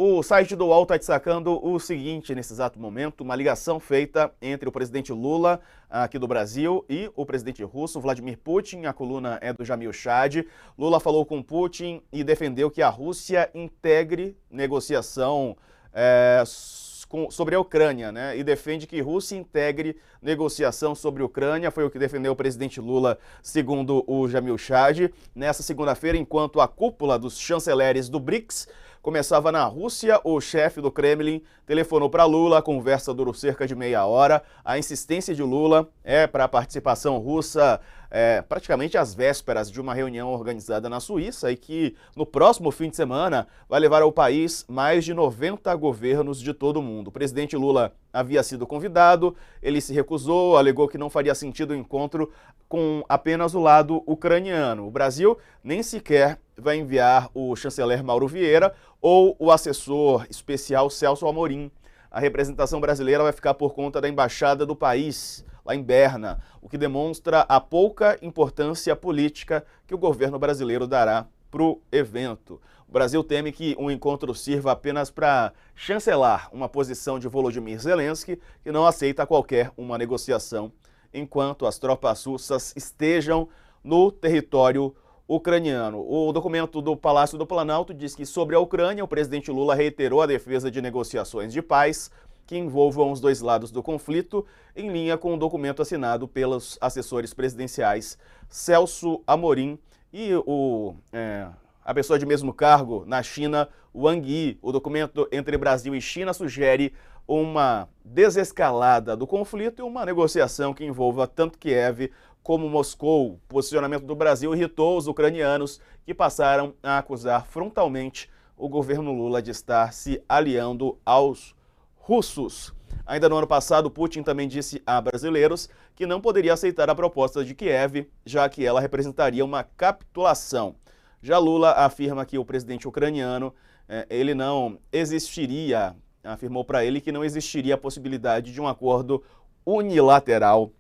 O site do UOL está destacando o seguinte nesse exato momento: uma ligação feita entre o presidente Lula, aqui do Brasil, e o presidente russo, Vladimir Putin. A coluna é do Jamil Chad. Lula falou com Putin e defendeu que a Rússia integre negociação sobre a Ucrânia, né? E defende que Rússia integre negociação sobre a Ucrânia. Foi o que defendeu o presidente Lula, segundo o Jamil Chad. Nessa segunda-feira, enquanto a cúpula dos chanceleres do BRICS começava na Rússia, o chefe do Kremlin telefonou para Lula, a conversa durou cerca de meia hora. A insistência de Lula é para a participação russa praticamente às vésperas de uma reunião organizada na Suíça e que no próximo fim de semana vai levar ao país mais de 90 governos de todo o mundo. O presidente Lula havia sido convidado, ele se recusou, alegou que não faria sentido o encontro com apenas o lado ucraniano. O Brasil nem sequer vai enviar o chanceler Mauro Vieira ou o assessor especial Celso Amorim. A representação brasileira vai ficar por conta da embaixada do país, lá em Berna, o que demonstra a pouca importância política que o governo brasileiro dará para o evento. O Brasil teme que um encontro sirva apenas para chancelar uma posição de Volodymyr Zelensky, que não aceita qualquer uma negociação enquanto as tropas russas estejam no território ucraniano. O documento do Palácio do Planalto diz que sobre a Ucrânia, o presidente Lula reiterou a defesa de negociações de paz que envolvam os dois lados do conflito, em linha com o documento assinado pelos assessores presidenciais Celso Amorim e a pessoa de mesmo cargo na China, Wang Yi. O documento entre Brasil e China sugere uma desescalada do conflito e uma negociação que envolva tanto Kiev como Moscou. O posicionamento do Brasil irritou os ucranianos, que passaram a acusar frontalmente o governo Lula de estar se aliando aos russos. Ainda no ano passado, Putin também disse a brasileiros que não poderia aceitar a proposta de Kiev, já que ela representaria uma capitulação. Já Lula afirma que o presidente ucraniano, ele não existiria, afirmou para ele que não existiria a possibilidade de um acordo unilateral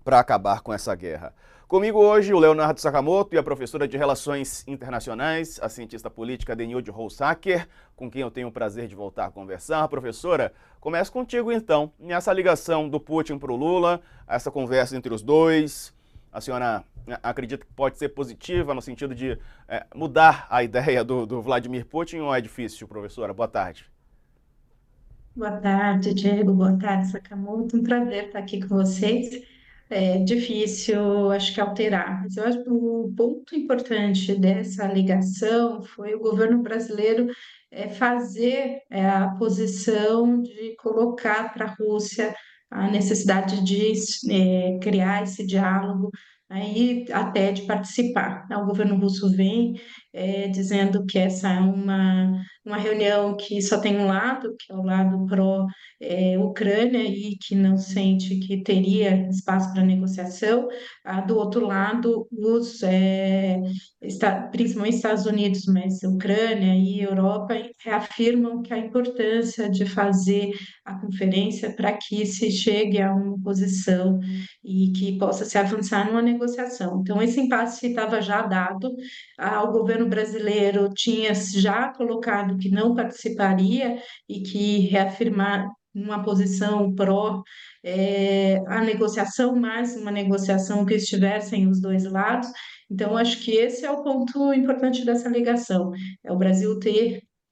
para acabar com essa guerra. Comigo hoje o Leonardo Sakamoto e a professora de Relações Internacionais, a cientista política Denilde Roussacker, com quem eu tenho o prazer de voltar a conversar. Professora, começo contigo então, nessa ligação do Putin para o Lula, essa conversa entre os dois. A senhora acredita que pode ser positiva no sentido de mudar a ideia do Vladimir Putin ou é difícil, professora? Boa tarde. Boa tarde, Diego. Boa tarde, Sakamoto. Um prazer estar aqui com vocês. É difícil, acho que alterar, mas eu acho que o ponto importante dessa ligação foi o governo brasileiro fazer a posição de colocar para a Rússia a necessidade de criar esse diálogo aí até de participar. O governo russo vem dizendo que essa é uma reunião que só tem um lado, que é o lado pró-Ucrânia, e que não sente que teria espaço para negociação. Do outro lado, principalmente Estados Unidos, mas Ucrânia e Europa reafirmam que a importância de fazer a conferência para que se chegue a uma posição e que possa se avançar numa negociação. Então, esse impasse estava já dado. O governo brasileiro tinha já colocado que não participaria e que reafirmar uma posição pró a negociação, mas uma negociação que estivessem os dois lados. Então, acho que esse é o ponto importante dessa ligação, é o Brasil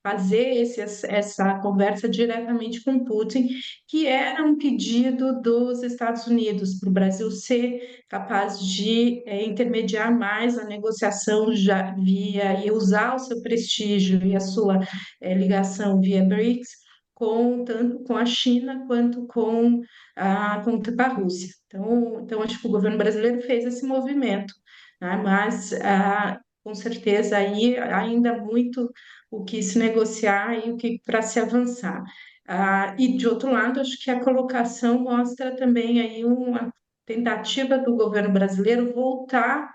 fazer essa conversa diretamente com Putin, que era um pedido dos Estados Unidos para o Brasil ser capaz de intermediar mais a negociação já via e usar o seu prestígio e a sua ligação via BRICS, tanto com a China quanto com a Rússia. Então, acho que o governo brasileiro fez esse movimento, né? Mas com certeza aí ainda muito o que se negociar e o que para se avançar. E de outro lado, acho que a colocação mostra também aí uma tentativa do governo brasileiro voltar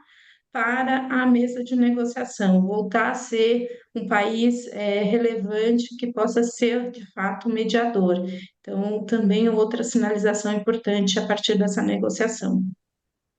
para a mesa de negociação, voltar a ser um país relevante que possa ser, de fato, um mediador. Então, também outra sinalização importante a partir dessa negociação.